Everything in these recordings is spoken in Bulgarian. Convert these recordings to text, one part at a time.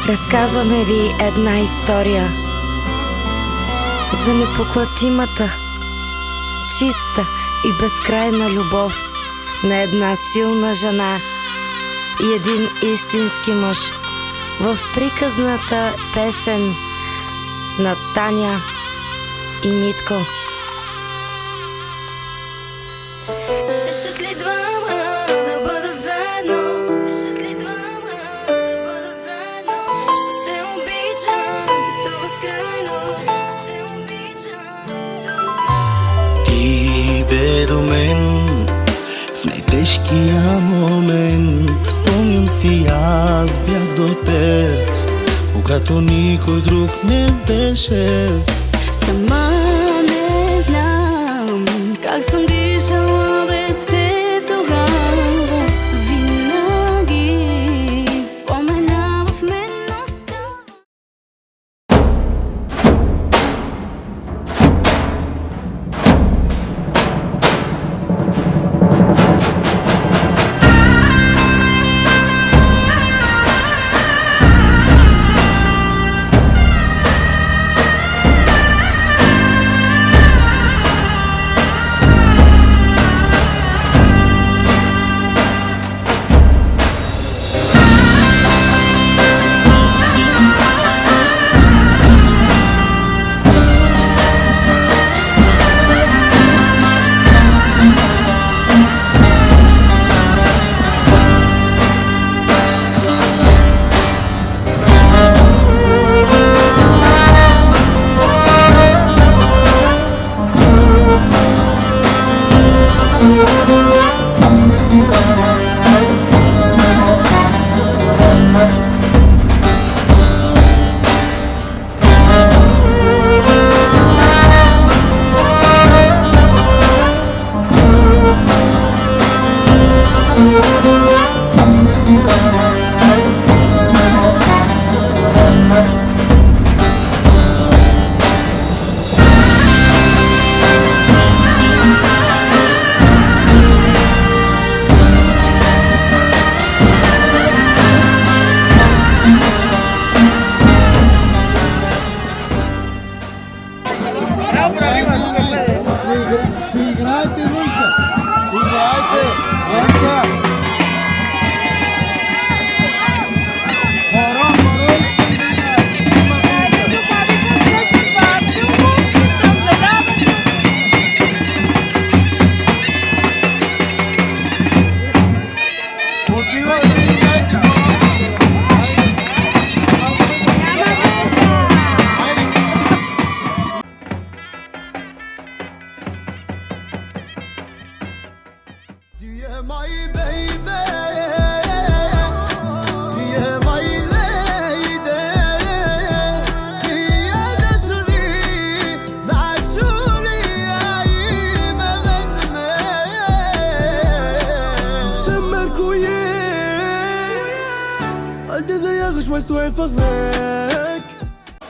Разказваме ви една история за непоклатимата, чиста и безкрайна любов на една силна жена и един истински мъж в приказната песен на Таня и Митко. Решат ли двама да бъдат заедно? Решат ли двама да бъдат заедно? Ще се обичат и то безкрайно. Ще се обичат и то безкрайно. Ти бе до мен в най-тежкия момент. Спомням си, аз бях до теб, когато никой друг не беше. Сама не знам как съм дишала без теб тогава. Винаги спомена в мен остава.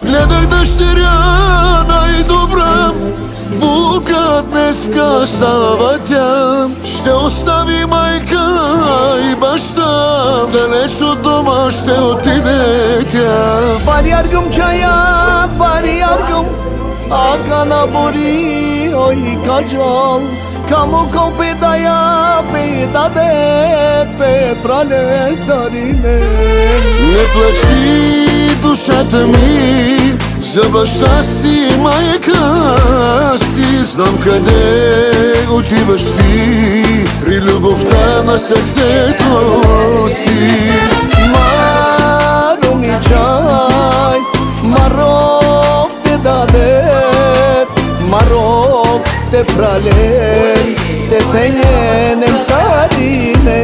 Гледах дъщеря най-добра, бука днеска става тя. Ще остави майка и баща, далеч от дома ще отиде тя. Bari yargım çaya, bari yargım Akana bori, oy kajal Kamu ko pedaya, pedade Peprale sarine. Не плачи, душата ми, за баща си и майка си. Знам къде отиваш ти, при любовта на сърцето си. Maru mi çay, marop te dade Marop te pralen, te penyenem sarine.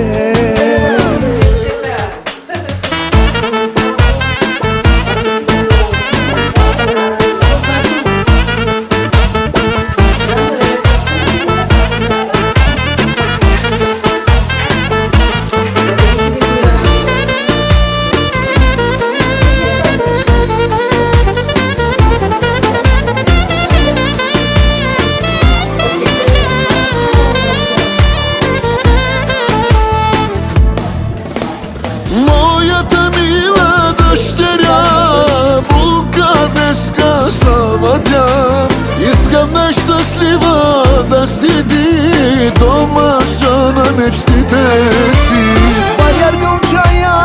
щастлива да седи дома жена мечтите си. Бариар гъм чая,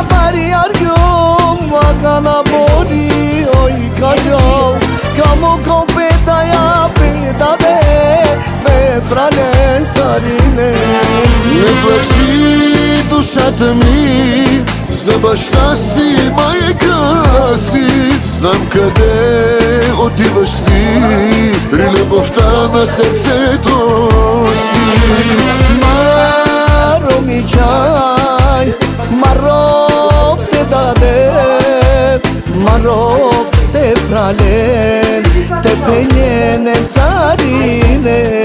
бариар гъм, вакана бори, ой каджал. Камо кол педая, педаде, бе прален сарине. Не плачи душата ми за баща си, майка си. Знам къде отиваш ти при любовта на сърцето си. Маро ми чай, маров те даде, маров те прален, те пененен царинен.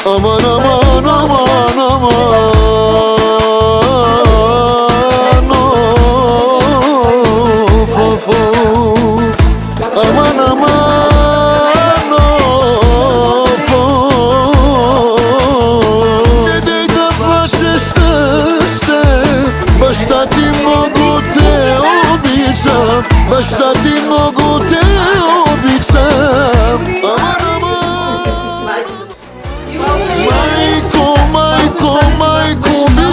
Aman aman aman aman of of of. Aman aman of of. Не да плачеш ще, баща ти много те обича, баща ти много те обича. Aman aman. Майко, майко, майко ми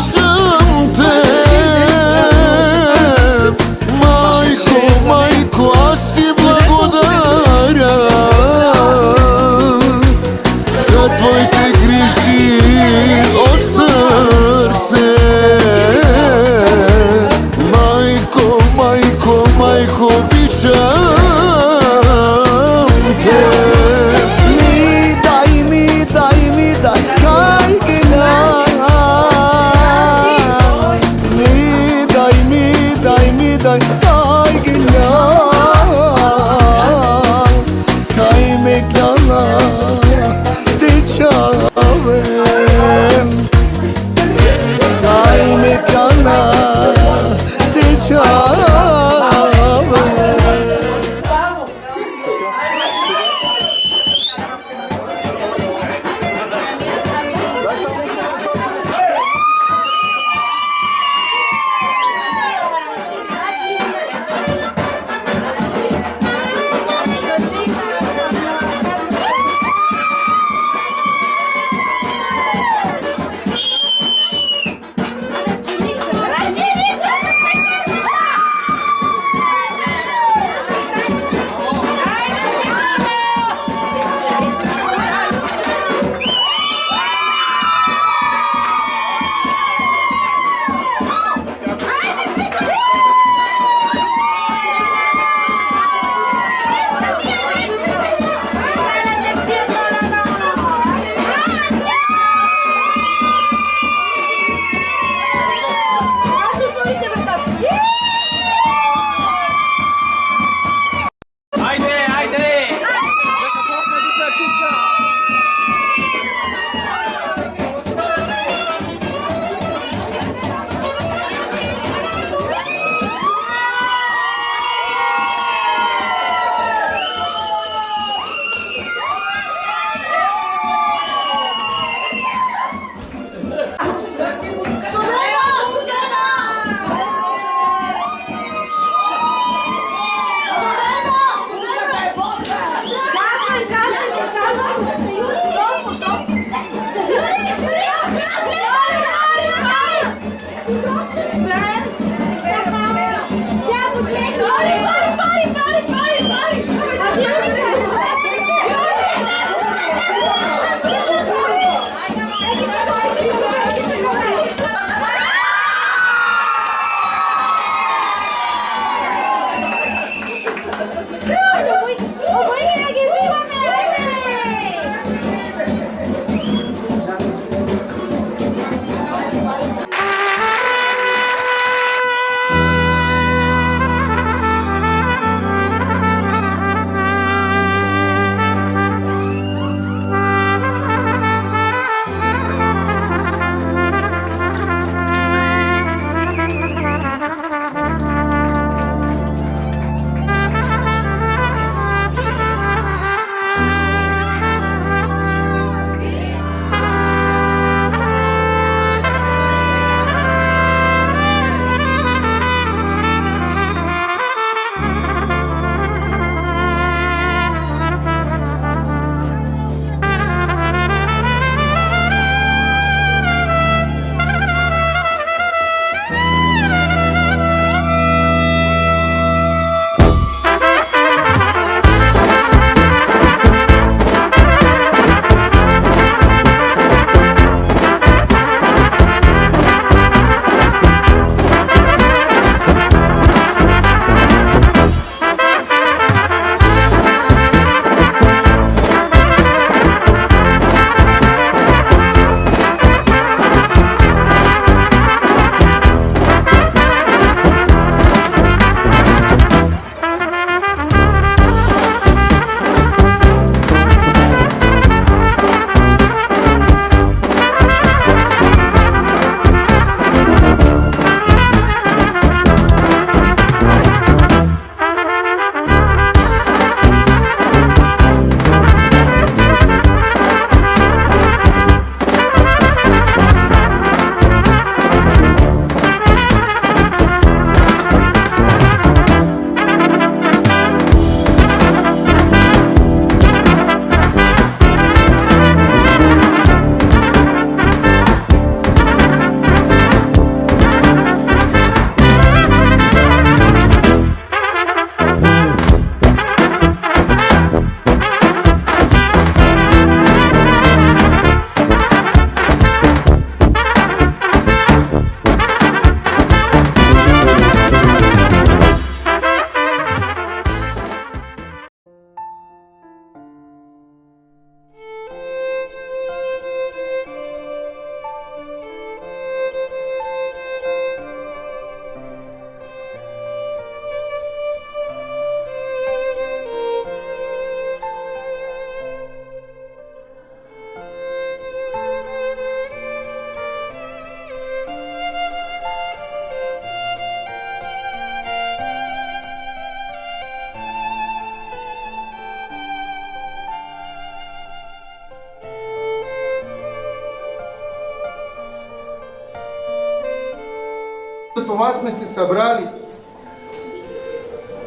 За това сме се събрали.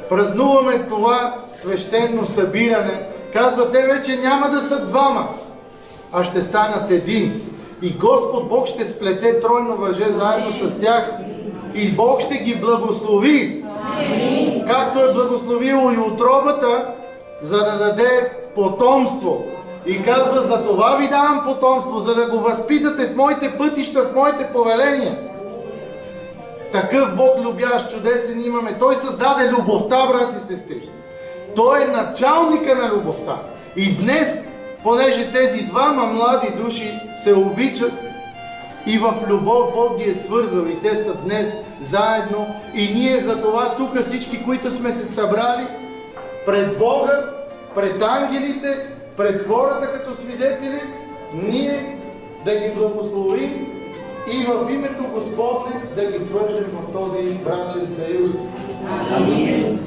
Празнуваме това свещено събиране. Казва, те вече няма да са двама, а ще станат един. И Господ Бог ще сплете тройно въже заедно с тях. И Бог ще ги благослови. Както е благословил и утробата, за да даде потомство. И казва, за това ви давам потомство, за да го възпитате в моите пътища, в моите повеления. Такъв Бог любящ, чудесен имаме. Той създаде любовта, брати и сестри. Той е началника на любовта. И днес, понеже тези двама млади души се обичат и в любов Бог ги е свързал и те са днес заедно, и ние за това тук всички, които сме се събрали пред Бога, пред ангелите, пред хората като свидетели, ние да ги благословим и в името Господне да ги свържем в този брачен съюз. Амин.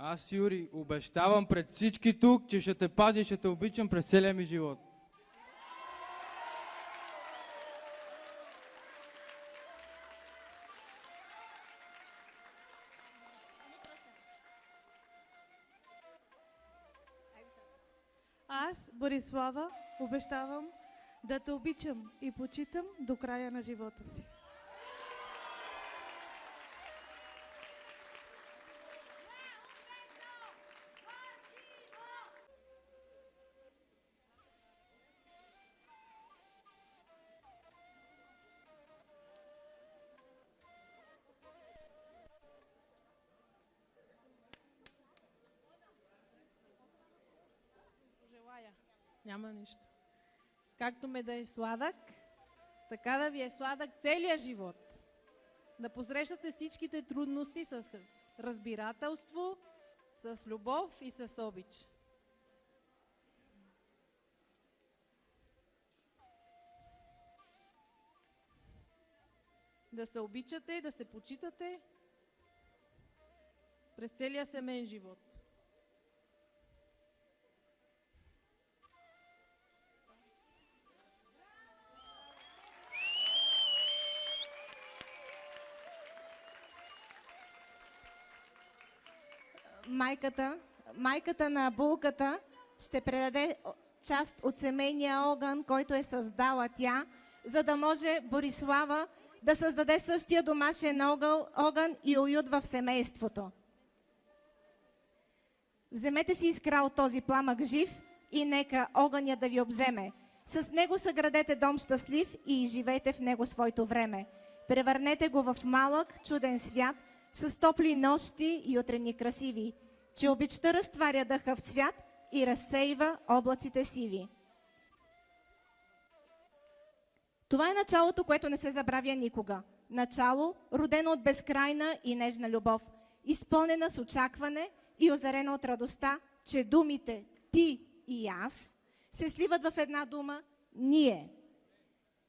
Аз, Юри, обещавам пред всички тук, че ще те пазя и ще те обичам през целия ми живот. Аз, Борислава, обещавам да те обичам и почитам до края на живота си. Желая. Няма нищо. Както ме да е сладък, така да ви е сладък целия живот. Да посрещате всичките трудности с разбирателство, с любов и с обич. Да се обичате, да се почитате през целия семейен живот. Майката на булката ще предаде част от семейния огън, който е създала тя, за да може Борислава да създаде същия домашен огън и уют в семейството. Вземете си искра от този пламък жив и нека огъня да ви обземе. С него съградете дом щастлив и живейте в него своето време. Превърнете го в малък, чуден свят, с топли нощи и утрени красиви, че обичта разтваря дъха в цвят и разсейва облаците сиви. Това е началото, което не се забравя никога. Начало, родено от безкрайна и нежна любов, изпълнена с очакване и озарена от радостта, че думите «ти» и «аз» се сливат в една дума «ние».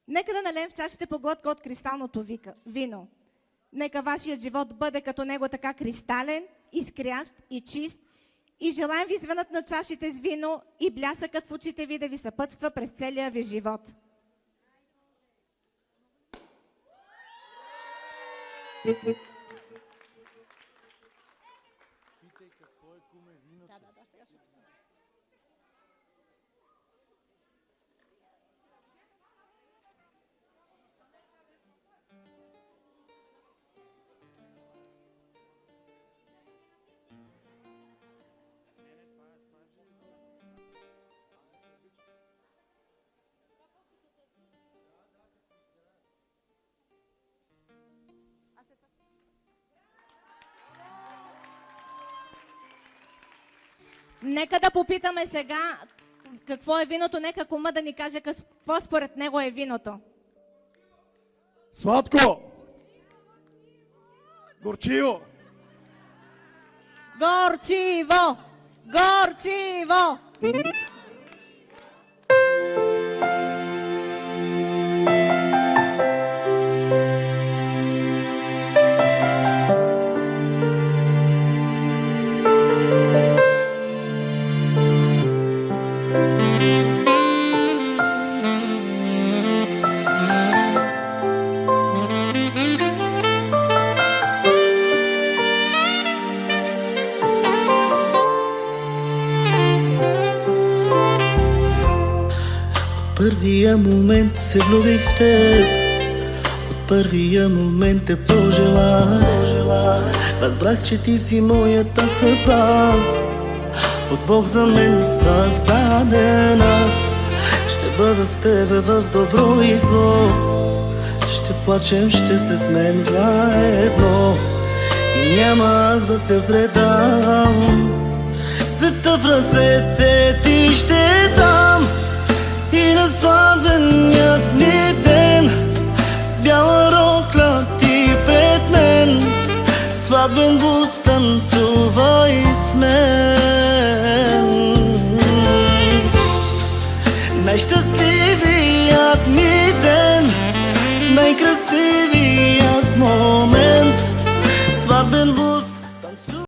Нека да налем в чашите по глътка от кристалното вино. Нека вашият живот бъде като него така кристален, изкрящ и чист, и желаем ви звънът на чашите с вино и блясъкът в очите ви да ви съпътства през целия ви живот. Нека да попитаме сега какво е виното. Нека кума да ни каже какво според него е виното. Сладко! Горчиво! Горчиво! Горчиво! Първия момент се влюбих в теб, от първия момент те пожелах. Разбрах, че ти си моята съдба, от Бог за мен създадена. Ще бъда с тебе в добро и зло, ще плачем, ще се смеем заедно и няма аз да те предам. Света в ръцете ти ще дам и на сватбеният ни ден с бяла рокля ти пред мен, сватбен бус танцувай с мен. Най-щастливият ми ден, най-красивият момент, сватбен бус танцувай.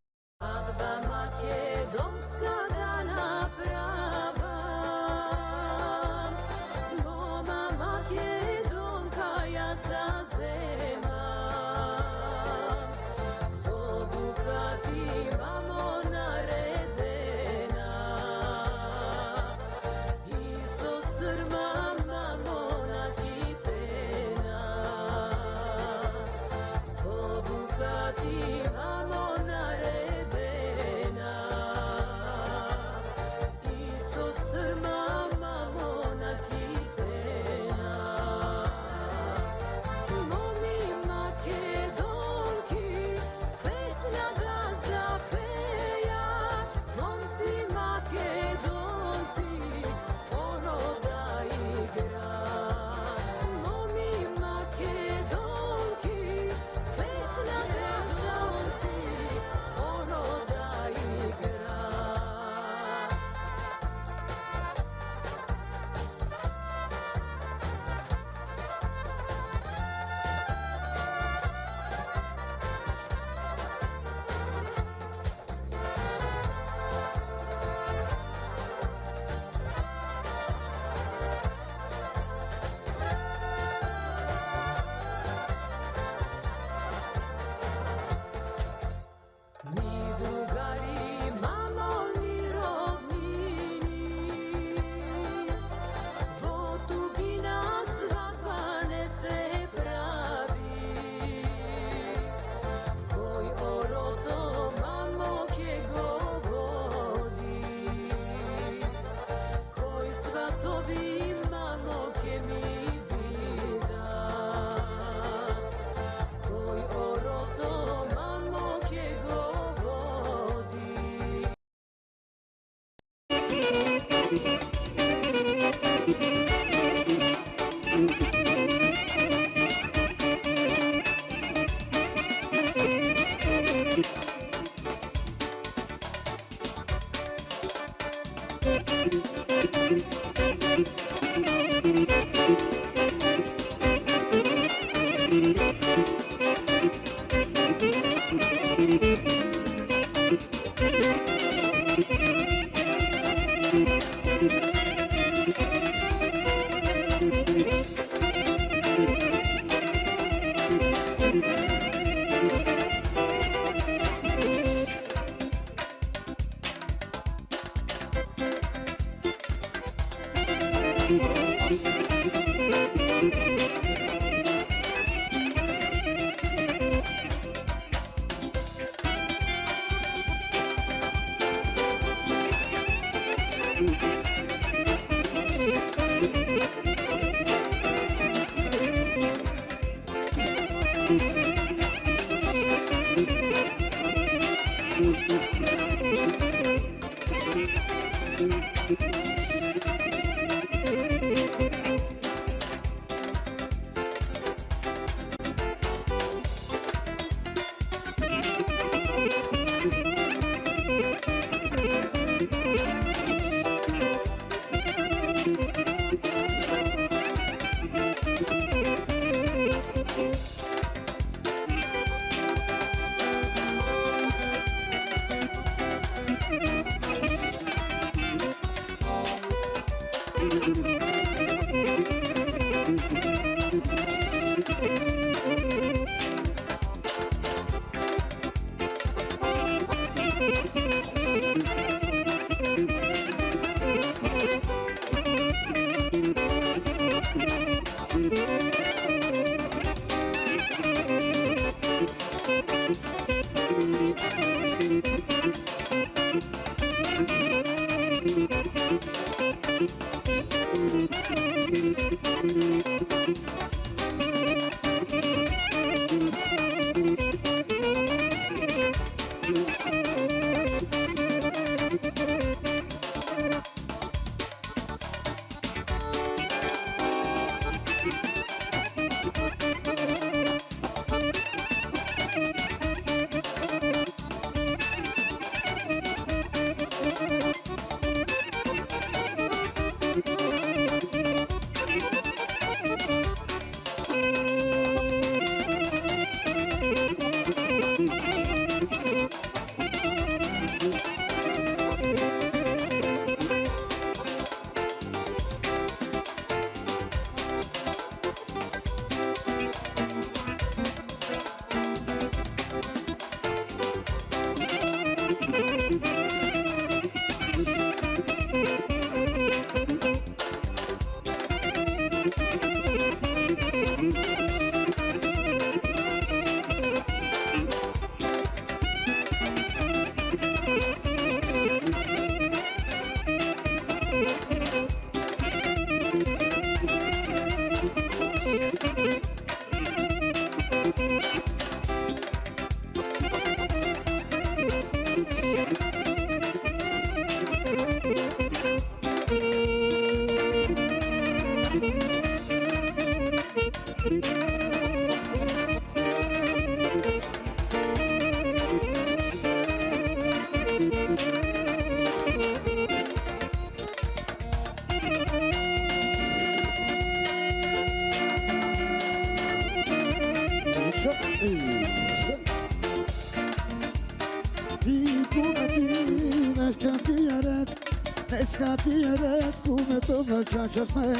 днеска ти е ред, днеска ти е ред, кумето на чаша сме.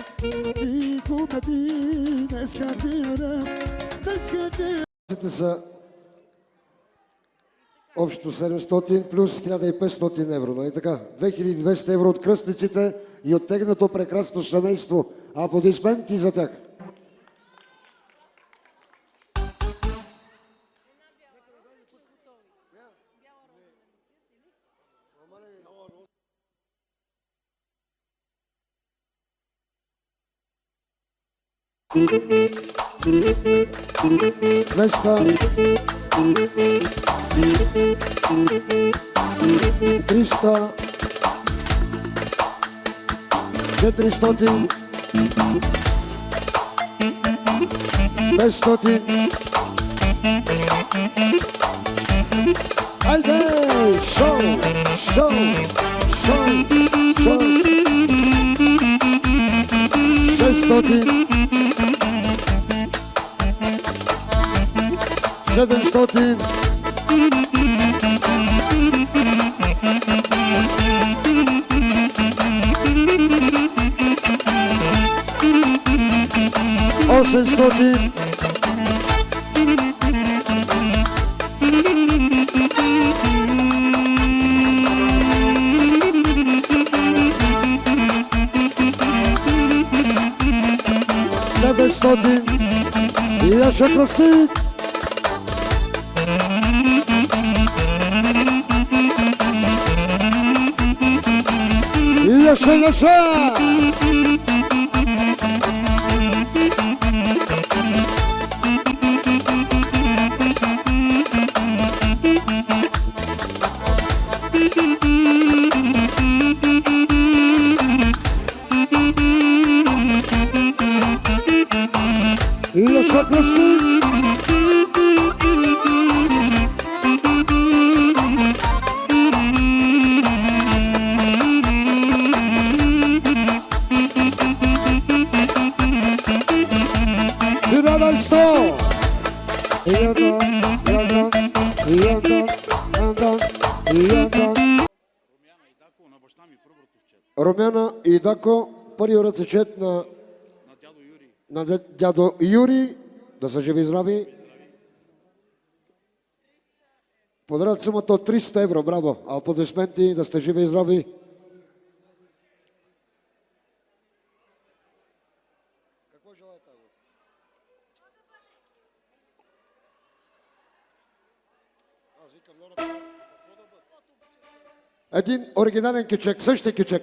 И куме ти, днеска ти е ред, днеска ти е ред. Са общо 700 плюс 1500 евро, нали така? 2200 евро от кръстниците и от техното прекрасно семейство. Аплодисменти за тях. Двеста, 300, 400, 500. Айде! Шоу! Шоу! Шоу! Шоу! 600, 700, 800, 900 и Яша Кръстик. И Яша! И Яша Кръстик. Румяна и Дако, първи ръцечет на дядо Юри, да са живи и здрави. Подарят сумата от 300 евро, браво! Аплодисменти, да сте живи и здрави. Какво желаете? Един оригинален кючек, същия кючек.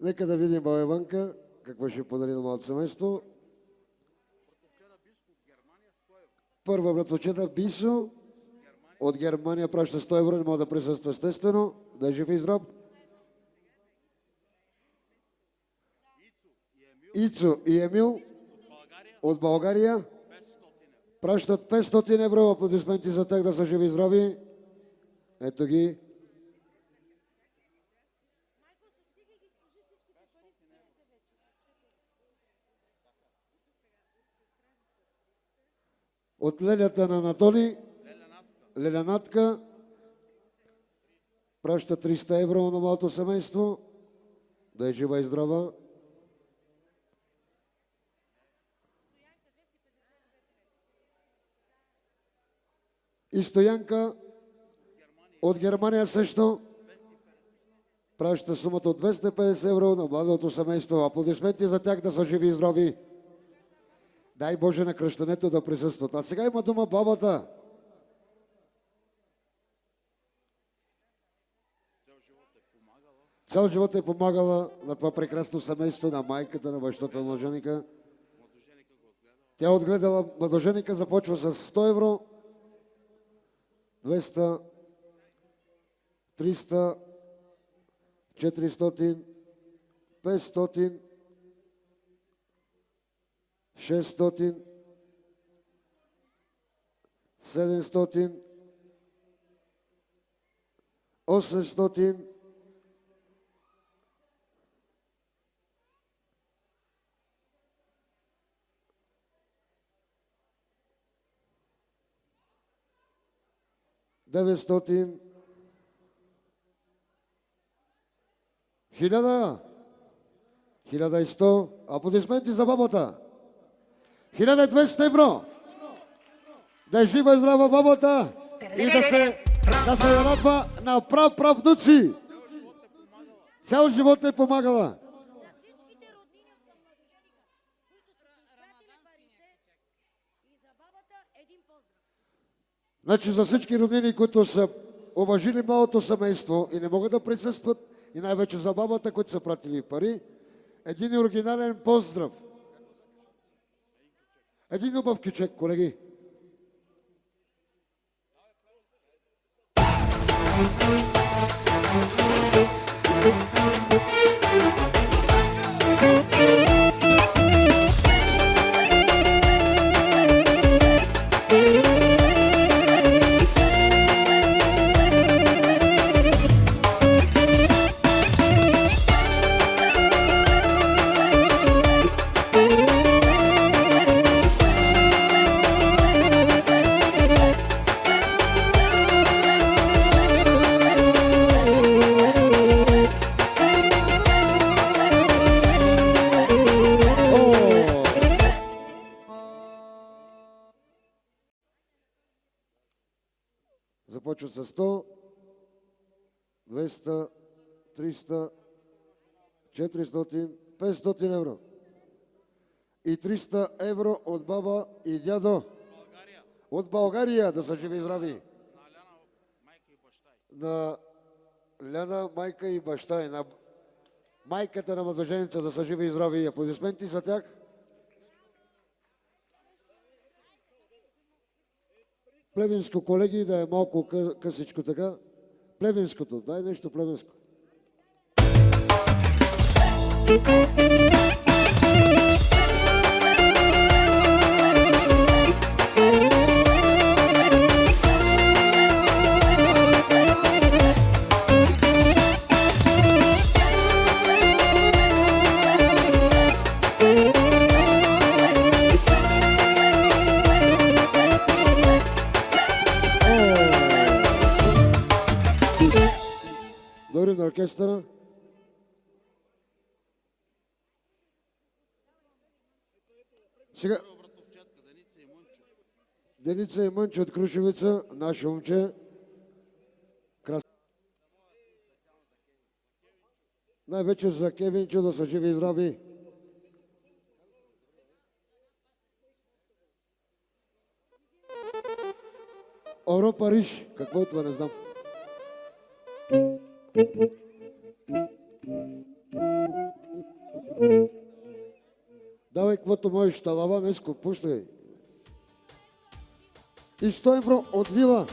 Нека да видим баба Иванка какво ще подари на малото семейство. Първа братовчета Бисо от Германия праща 100 евро, не мога да присъства естествено. Да е жив и здрав. Ицо и Емил от България пращат 500 евро. Аплодисменти за тях, да са живи и здрави. Ето ги. От лелята на Анатолий, леля Натка, праща 300 евро на малото семейство. Да е жива и здрава. И Стоянка от Германия също праща сумата от 250 евро на младото семейство. Аплодисменти за тях, да са живи и здрави. Дай Боже на кръщането да присъстват. А сега има дума бабата. Цял живот е помагала на това прекрасно семейство, на майката, на бащата на младоженика. Тя отгледала младоженика, започва с 100 евро, 200, 300, 400, 500, 600, 700, 800, 900, 1000, 1100. Аплодисменти за бабата. 1200 евро. Да е жива и здрава бабата и да се радва на правнуци. Цял живот е помагала. Значи за всички роднини, които са уважили малото семейство и не могат да присъстват, и най-вече за бабата, които са пратили пари, един оригинален поздрав. Един убав кючек, колеги. Започват с 100, 200, 300, 400, 500 евро. И 300 евро от баба и дядо. От България, да са живи и здрави. На Ляна, майка и баща. И на майката на младоженица, да са живи и здрави. Аплодисменти за тях. Плевенско, колеги, да е малко късичко така. Плевенското, дай нещо плевенско. Говорим на оркестъра. Сега Деница и Мънчо от Крушевица, наше момче. Най-вече за Кевинчо да са живи и здрави. Оро Париж, какво е това, не знам. Давай каквото можеш, талава, днеско, пущай. И 100 евро от Вила.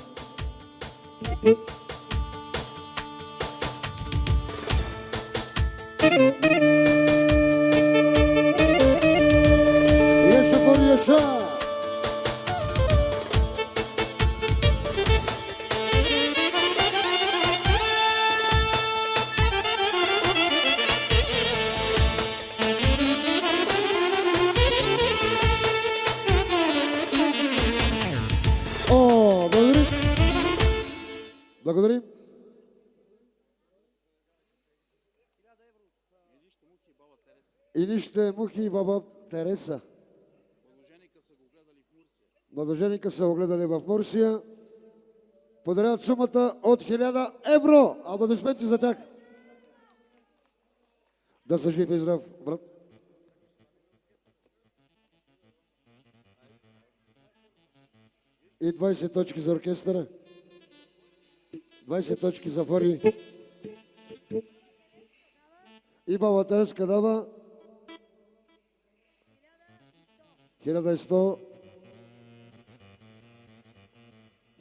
Яша по Яша. Благодарим. И нище мухи и баба Тереса. Младоженика са го гледали в Мурсия. Подаряват сумата от 1000 евро. Аплодисменти за тях. Да са жив и здрав, брат. И 20 точки за оркестъра. 20 точки за Фори. И баба Тереска дава 1100,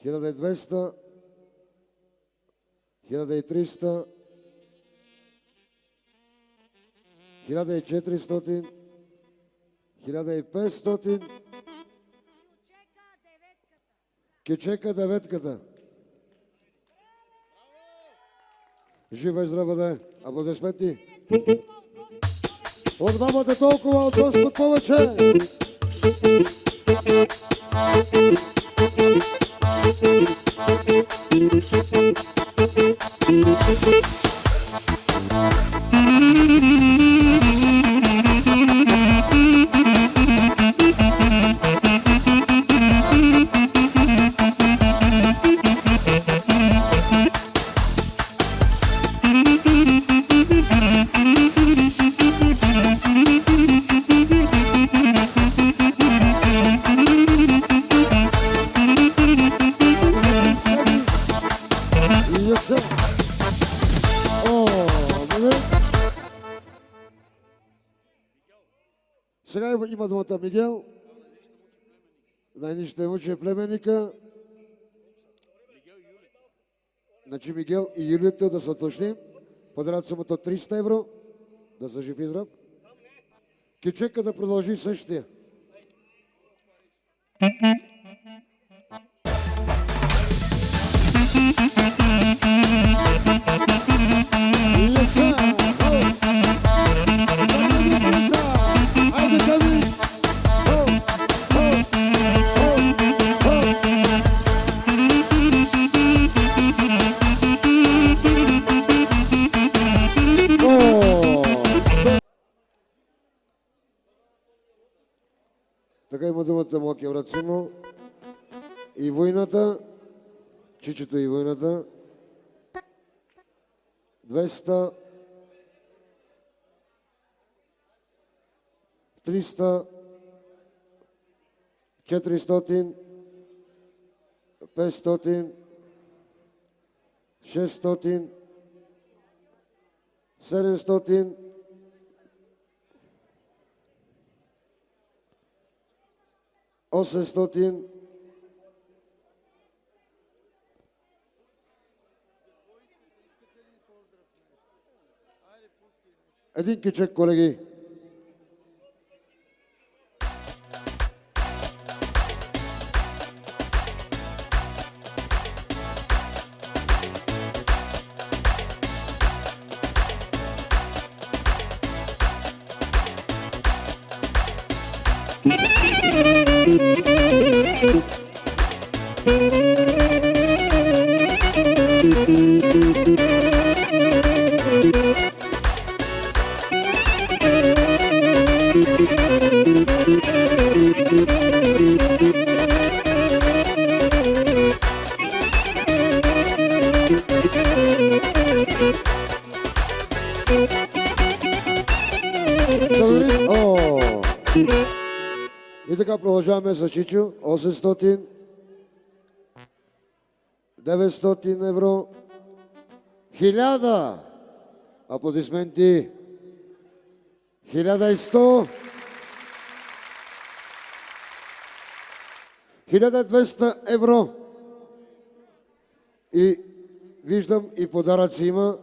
1200, 1300, 1400, 1500. Кючека деветката. Жива и здрава да е. Аплодисменти. От бабата толкова, от Господ повече. Сега има думата Мигел. Най-нищо мъче племенника. Значи Мигел и Юлията да се уточним. Подарят сумата 300 евро. Да са жив и здрав. Кючека да продължи същия. Така има думата Моки брат Симо. И войната, чичето и войната. 200, 300, 400, 500, 600, 700, 800, Един кичек, колеги. И така продължаваме с Чичо. 800, 900 евро, 1000. Аплодисменти. 1100, 1200 евро. И виждам и подаръци има.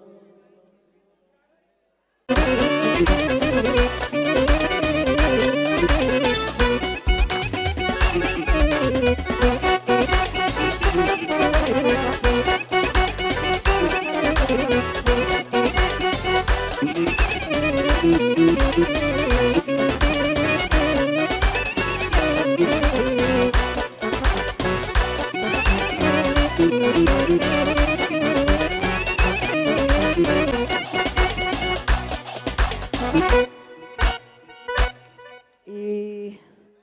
И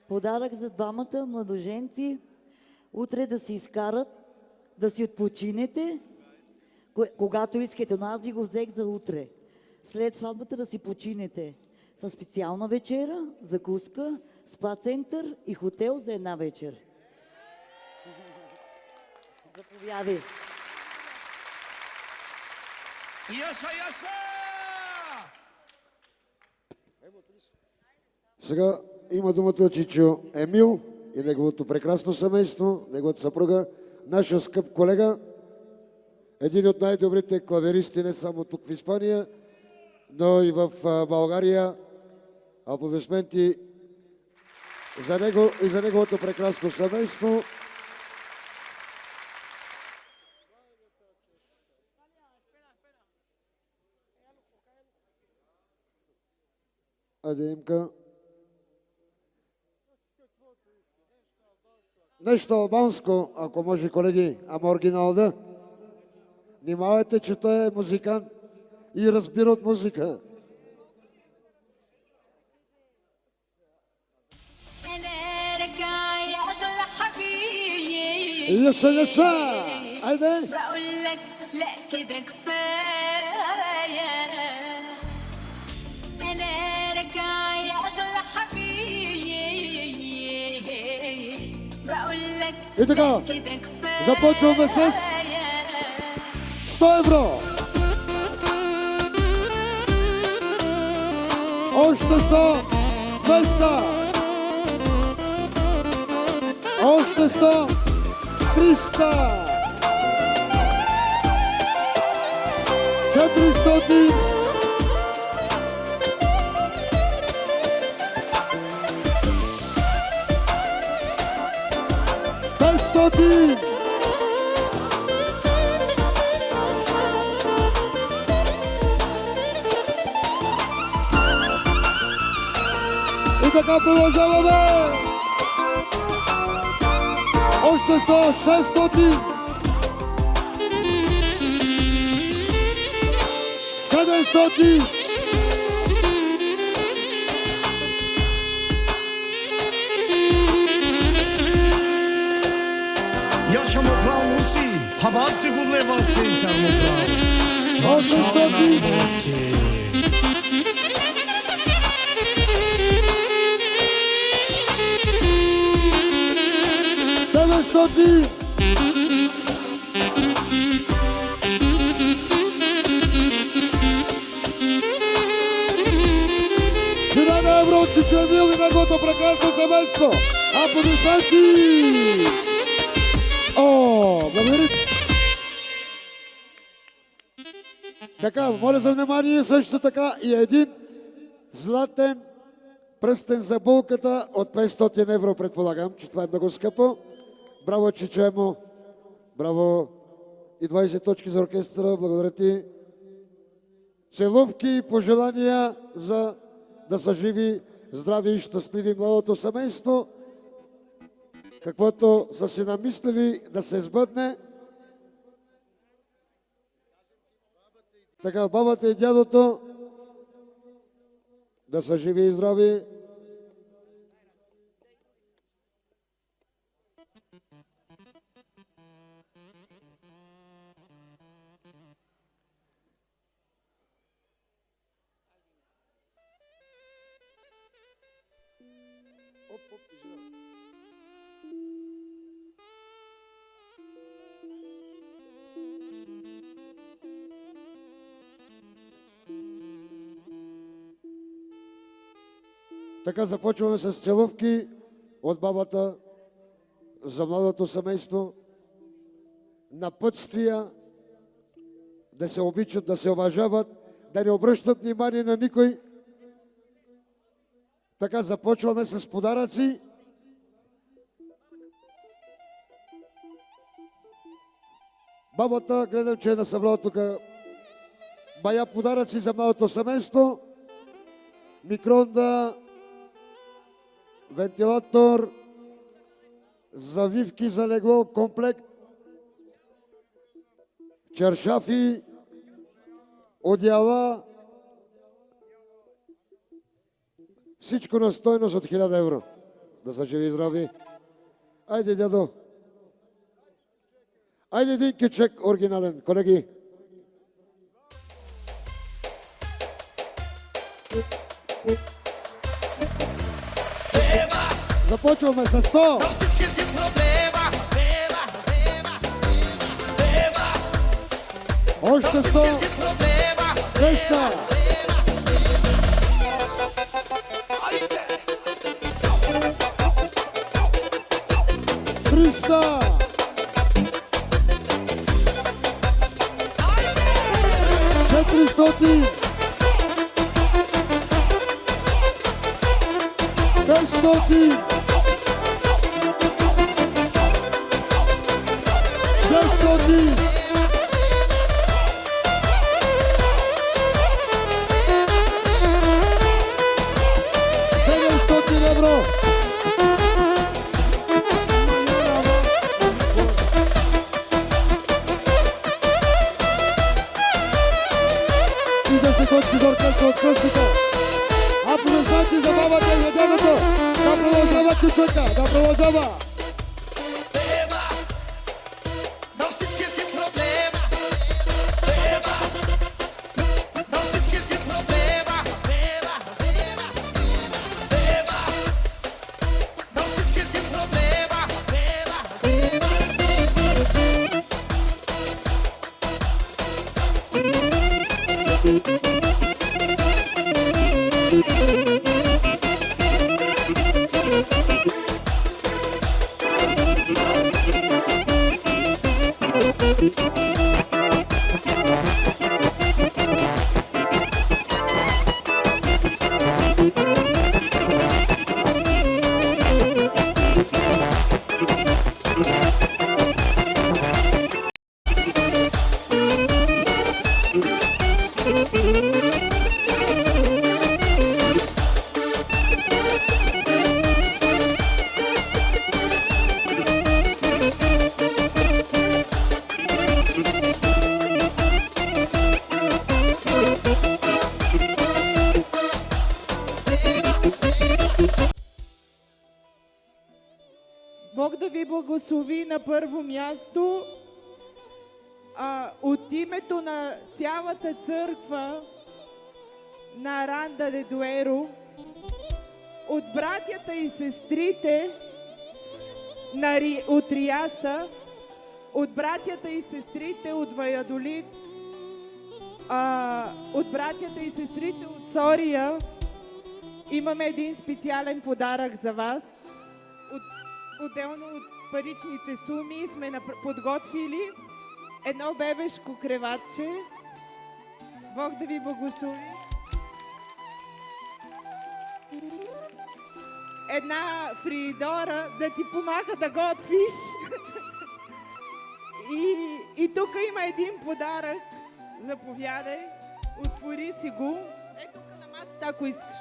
подарък за двамата младоженци. Утре да си изкарат, да си отпочинете, когато искате, но аз ви го взех за утре. След сватбата да си починете със специална вечера, закуска, спа център и хотел за една вечер. Заповядай. Сега има думата Чичо Емил и неговото прекрасно семейство, неговата съпруга, нашия скъп колега, един от най-добрите клаверисти не само тук в Испания, но и в България. Аплодисменти за него и за неговото прекрасно семейство. Айде, Имка. Нещо албанско, ако може, колеги, ама оригинал да. Внимавайте, че той е музикант и разбира от музика. Яса, яса! Айде! لا كده كفاية أنا راجعة يا أغلى حبيبي بقول لك И така, كده كفاية започваме с 100 евро. Още 100, 200. Още 100, 300. 400. 500. И така продължаваме. Още 100, 600. 700. Yaşamo bravo si, habatti gulleva senza mo bravo. 800. Евро от Чичо Емил и неговото прекрасно семейство. Аплодисменти! О, благодаря. Така, моля за внимание, също така и един златен пръстен за булката от 500 евро, предполагам, че това е много скъпо. Браво, Чичемо! Браво! И 20 точки за оркестъра, благодаря ти. Целувки и пожелания за да са живи, здрави и щастливи младото семейство. Каквото са си намислили да се сбъдне. Така, бабата и дядото да са живи и здрави. Така започваме с целувки от бабата за младото семейство. Напътствия да се обичат, да се уважават, да не обръщат внимание на никой. Така започваме с подаръци. Бабата, гледам, че е насъбрала тук бая подаръци за младото семейство. Микронда, вентилатор, завивки за легло, комплект, чершафи, одеяла, всичко на стойност от 1000 евро. Да са живи и здрави. Айде, дядо. Айде един кючек оригинален, колеги. Започваме с 100. Още 100. 200. 300. 400. 500. 600. 700 евро. И да се точки за оркестра от къщата. Аплодисменти за бабата и за дядото. Да продължава кючека, да продължава. Бог да ви благослови на първо място от името на цялата църква на Аранда де Дуеро, от братята и сестрите от Риаса, от братята и сестрите от Ваядолид, от братята и сестрите от Сория, имаме един специален подарък за вас. Отделно от паричните суми сме подготвили едно бебешко креватче Бог да ви благослови. Една фридора да ти помага да готвиш. И тук има един подарък. Заповядай. Отвори си го. Ето тук на масата, ако искаш.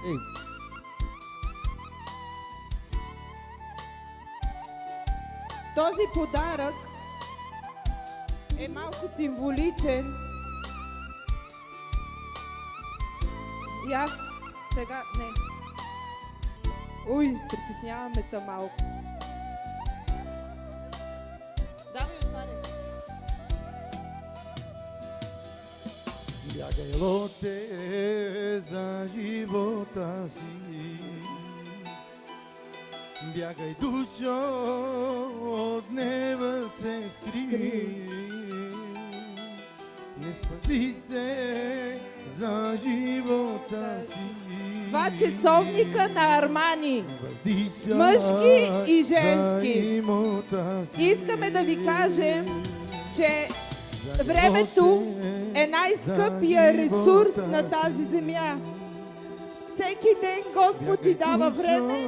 Ей. Този подарък е малко символичен. Я сега не. Уй, притесняваме се малко. Давай, отваряй. Бягай, лоте, за живота си. Бягай, душо, от гнева се скри. Не спаси се за живота си. Това часовника на Армани. Мъжки и женски. Искаме да ви кажем, че времето е най-скъпия ресурс на тази земя. Всеки ден Господ ви дава време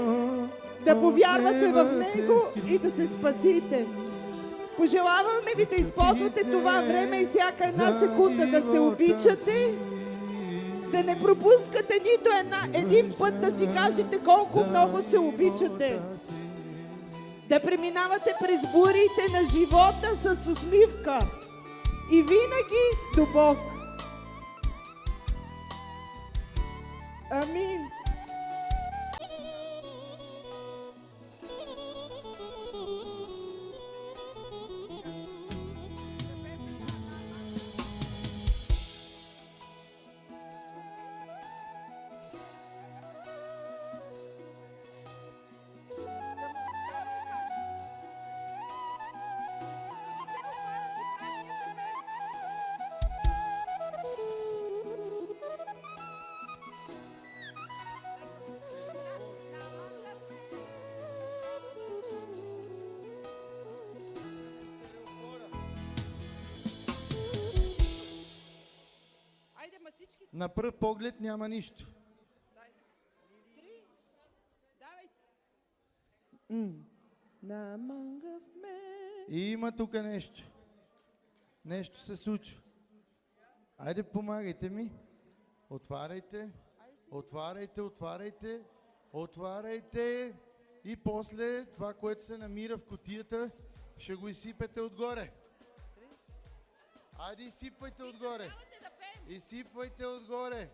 да повярвате в Него и да се спасите. Пожелаваме ви да използвате това време и всяка една секунда да се обичате, да не пропускате нито един път да си кажете колко много се обичате. Да преминавате през бурите на живота с усмивка и винаги до Бог. Амин. На пръв поглед няма нищо. И има тук нещо. Нещо се случва. Айде, помагайте ми. Отваряйте. Отваряйте, отваряйте. Отваряйте. И после това, което се намира в кутията, ще го изсипете отгоре. Айде, изсипвайте отгоре. Изсипвайте отгоре.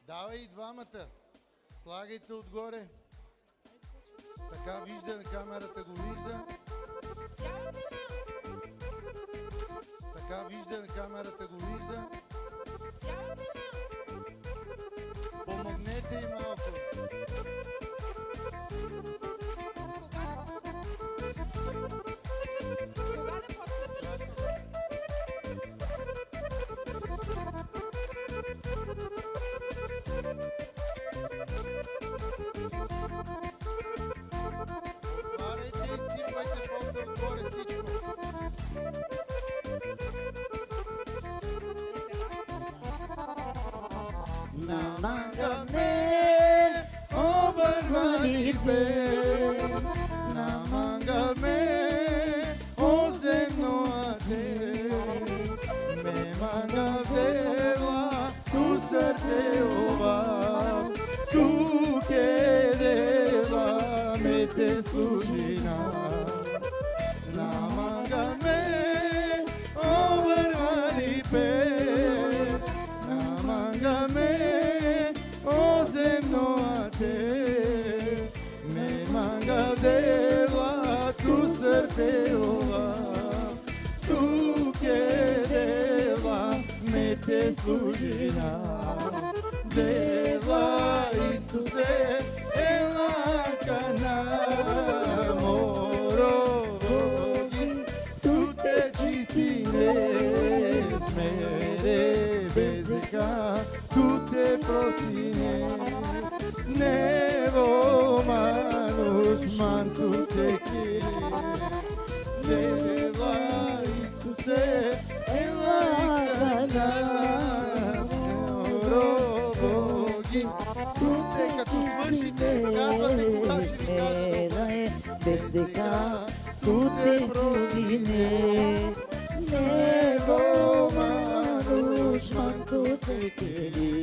Давай и двамата. Слагайте отгоре. Така вижда, камерата го вижда. Така вижда, камерата го вижда. Помогнете и малко. Отваряйте и сипвайте после отгоре всичко. Намангаме обърваните, намангаме оземноате, ме мангавела ту сърдеова, ту керева ме те служина. Намангаме обърваните, намангаме служина. Дева Исусе, ела кана, мороги, туте чистине, смере безека, туте простине. Nevo manus mantu tekire, Deva Isuse elakana, Orobogi, tutte като свършите, казвате кога ще ви Безека, туте простинес, Nevo manus mantu tekire.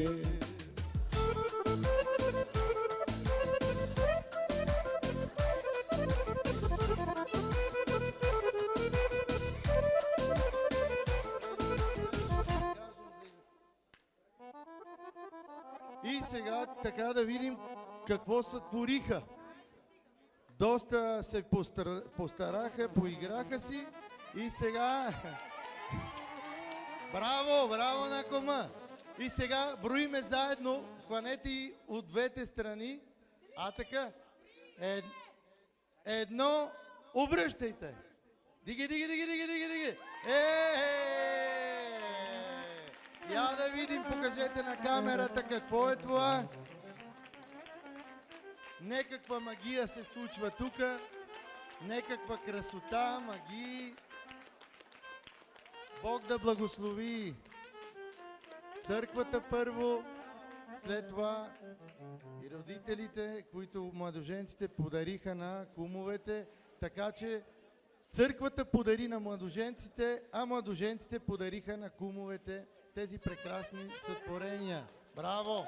И сега така да видим какво сътвориха. Доста се постараха, поиграха си и сега... Браво, браво на кома! И сега броиме заедно, хванете и от двете страни. А така, едно, обръщайте. Диги, диги, диги, диги, диги, диги. Я да видим, покажете на камерата какво е това. Некаква магия се случва тук. Некаква красота, магии. Бог да благослови църквата първо, след това и родителите, които младоженците подариха на кумовете, така че църквата подари на младоженците, а младоженците подариха на кумовете тези прекрасни сътворения. Браво!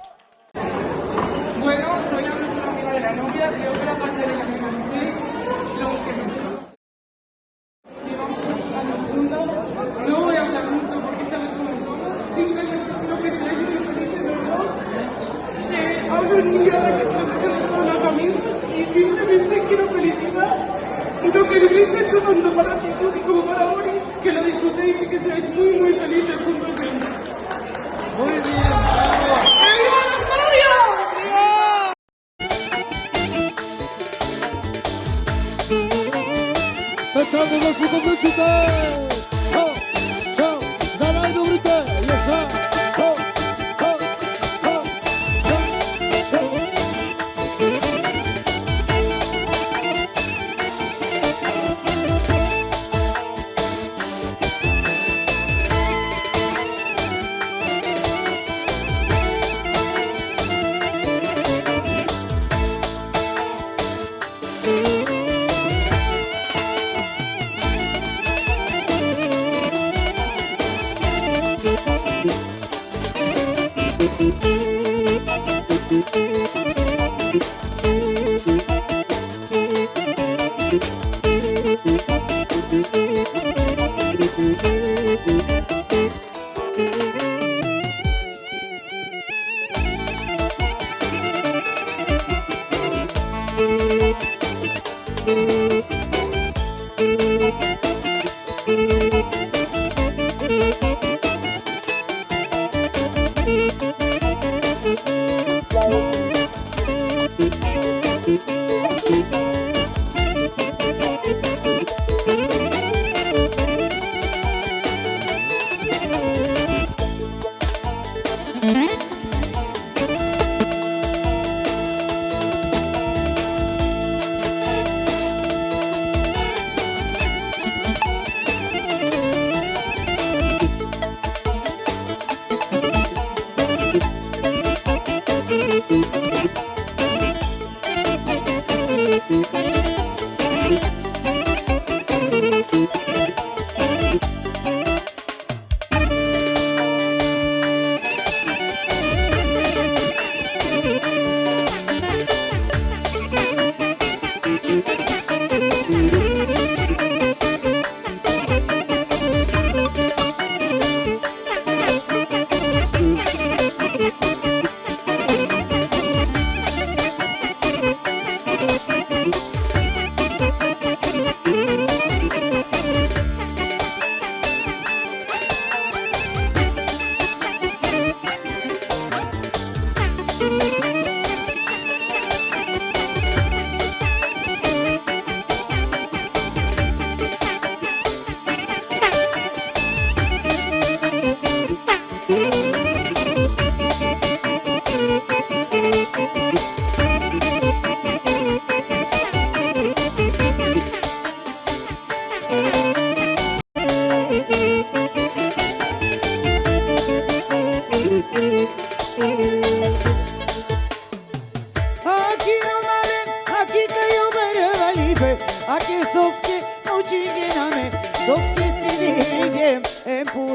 Bueno, soy la mejor amiga de la novia, creo que la parte de la que conocéis, los que llevamos muchos años juntos, no voy a hablar mucho porque sabes cómo son, simplemente quiero que seáis muy felices los dos, hablo un día de que conocen a todos los amigos y simplemente quiero felicitar lo que dijisteis tanto para ti y como para Boris, que lo disfrutéis y que seáis muy muy felices juntos siempre. Muy bien, bravo! ¡Viva las novias! Специално за футболистите! Чао! Чао! За най-добрите! Еса! Чао! Чао! Чао! Чао! Чао!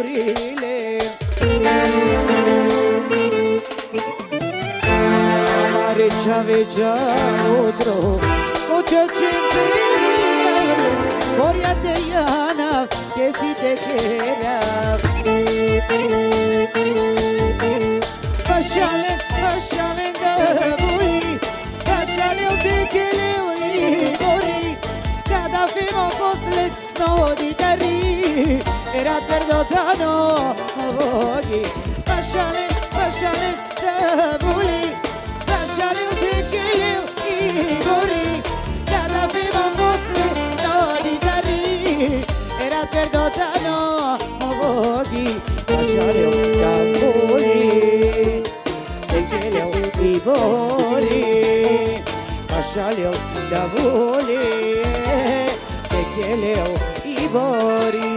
gurile Amare c'aveva otro Cocha cempere Coria de Iana Que fite que era Pașale da bui Pașale o te che le oi gori Cada fimo posle no di terri Era perdotano oggi Pașale da bui Pașale o te che le oi gori Cada fimo posle no di terri Era perdotano oggi Pașale da bui Ibori, pașaleu da voli, te cheleu Ibori.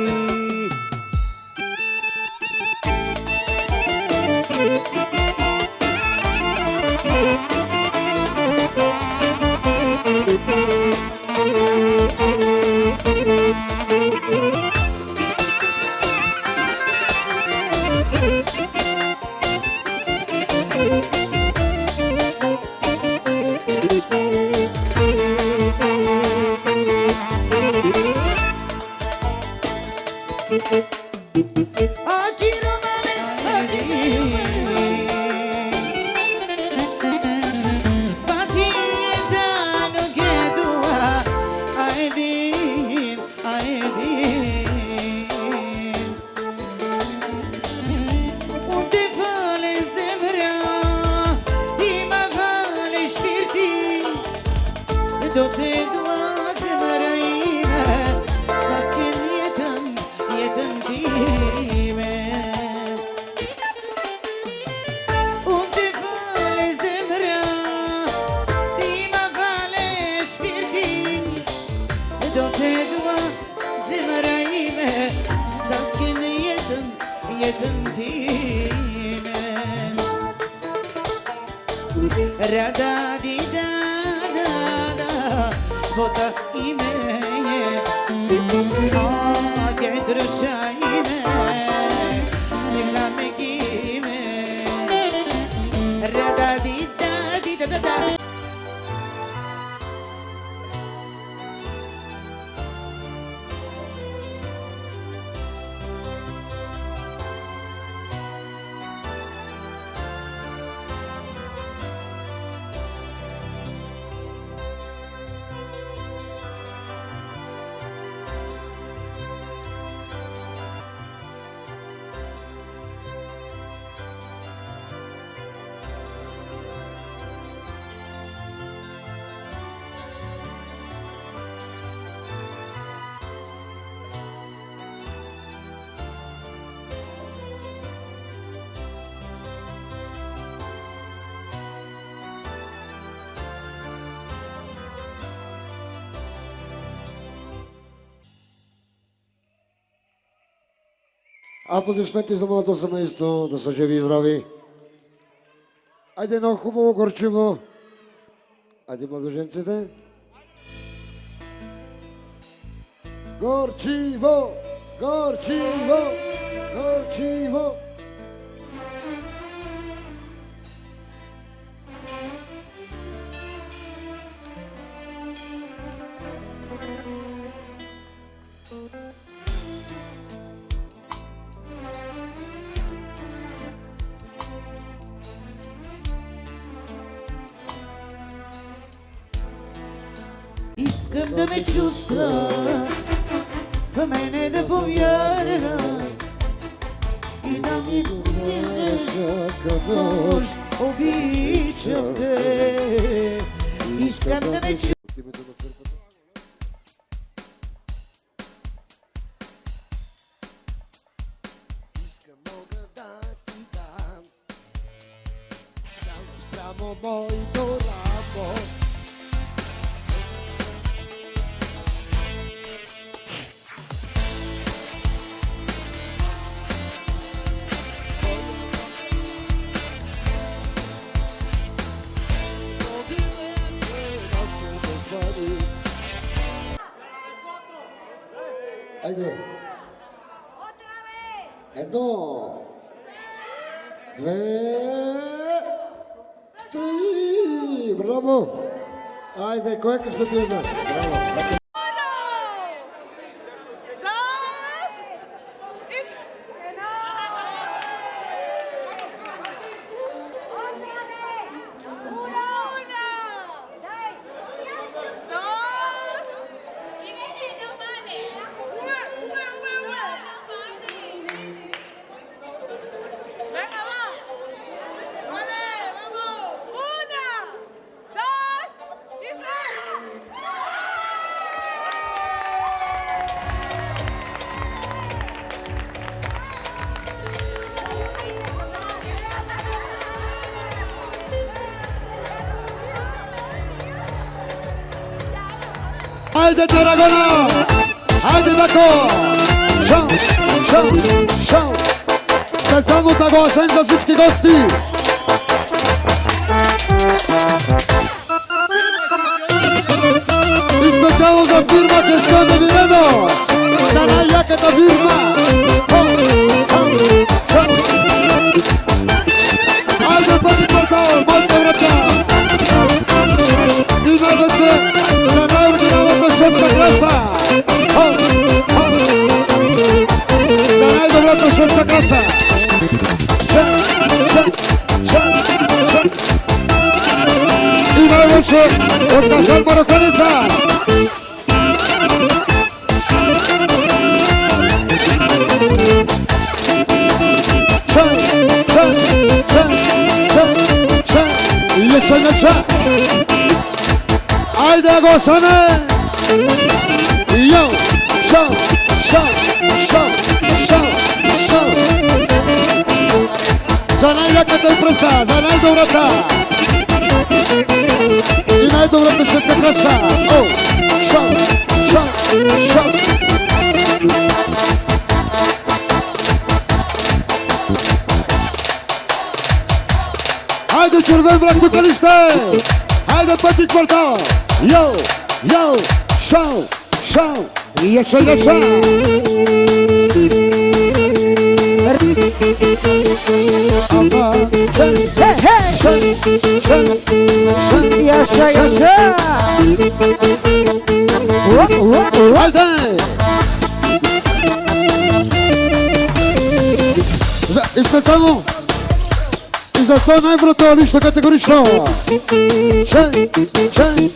Rada di da vota ime a dentro shaime nella megime Rada di da Аплодисменти за младото семейство, да са живи и здрави. Айде едно хубаво горчиво. Айде младоженците. Горчиво, горчиво, горчиво. Искам да ме чувства, в мене да повярваш и да ми помниш нощ, обичам те. Искам да ме чувства. Искам мога да ти дам, само спрямо моето рамо. Айде. Едно, две, три. Браво! Айде, кой е късметлия? Браво! Хайде, Тарагона! Хайде, Дако! Шоу, шоу, шоу! Специално тагласен за всички гости! И специално за фирма Кескан Виредос! За най-яката фирма! Хайде, пъти квартал, моята врата! И най-вече за най-оригиналната шефка краса! За най-добрата шефка краса! И най-вече от Касан Мароканица! Айде, Агосане! Йо! Шоу! Шоу! Шоу! Шоу! Шоу! За най-яката импреса! За най-добрата! И най-добрата шепка краса! О! Шоу! Шоу! Шоу! Айде, червен враг, тук ли сте? Айде, пъти квартал! Йо! Йо! Шоу! Шоу! Яша, яша! Ама! Яша, яша! Айде! И специално! И за 100 еврото лично категорично! Чей! Чей!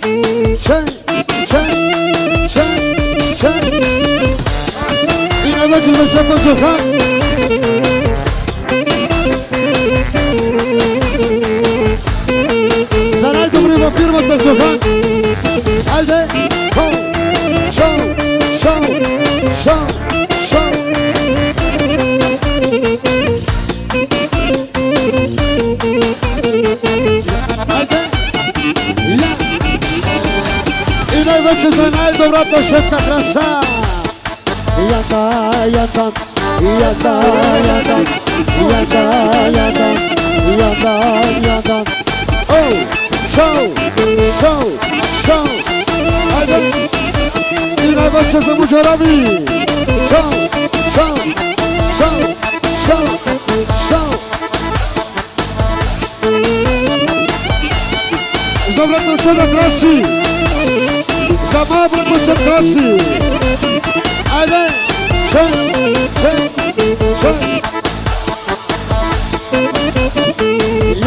Чей! Чей! Чей! И най-вече за шефа Зохан! За най-добри във фирмата Зохан! Айде! Шоу! Шоу! Шоу! Шоу! Шоу! Айде! Я! И най-вече за най-добрата шефка краса! Ята, ята, ята, ята, ята, ята, ята, ята. О! Шоу! Шоу! Шоу! Айде! И най-вече за мужарави! Шоу! Шоу! Шоу! Шоу! Шоу! За братовче да краси! За моя братовче краси! Айде! Шей! Шей! Шей!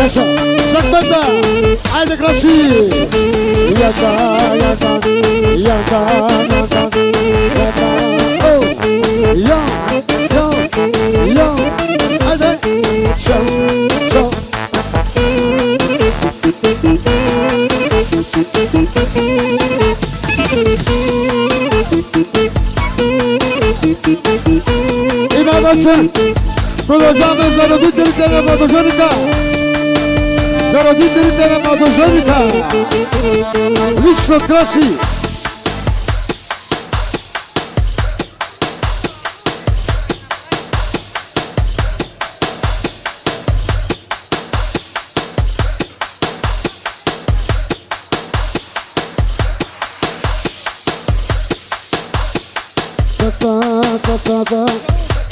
Яша! За кмета! Айде краси! Ята! Ята! Ята! Ята! Ята! О! Йо! Йо! Йо! Айде! Шоу! Шоу! И най-вече продължаваме за родителите на младоженика! За родителите на младоженика! Лично краси!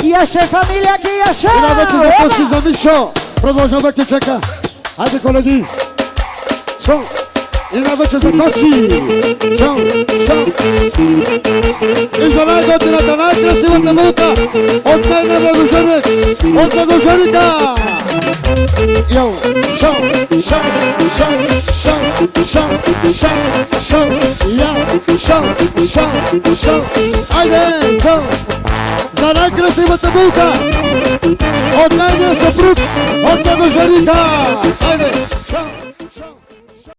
Яше фамилия ки яше! И най-вече за Коси, за Мишо. Продължаваме кечека. Хайде, колеги. Шо. И най-вече за Коси. Шо, шо. И за най-готината, най-красивата мулка от нейния младоженик, от младоженика. Йо, шо, шо, шо, шо, шо, шо, шо, я, шо, шо, шо. Айде, шо. За най-красивата булка от нейния съпруг, от младоженика. Айде!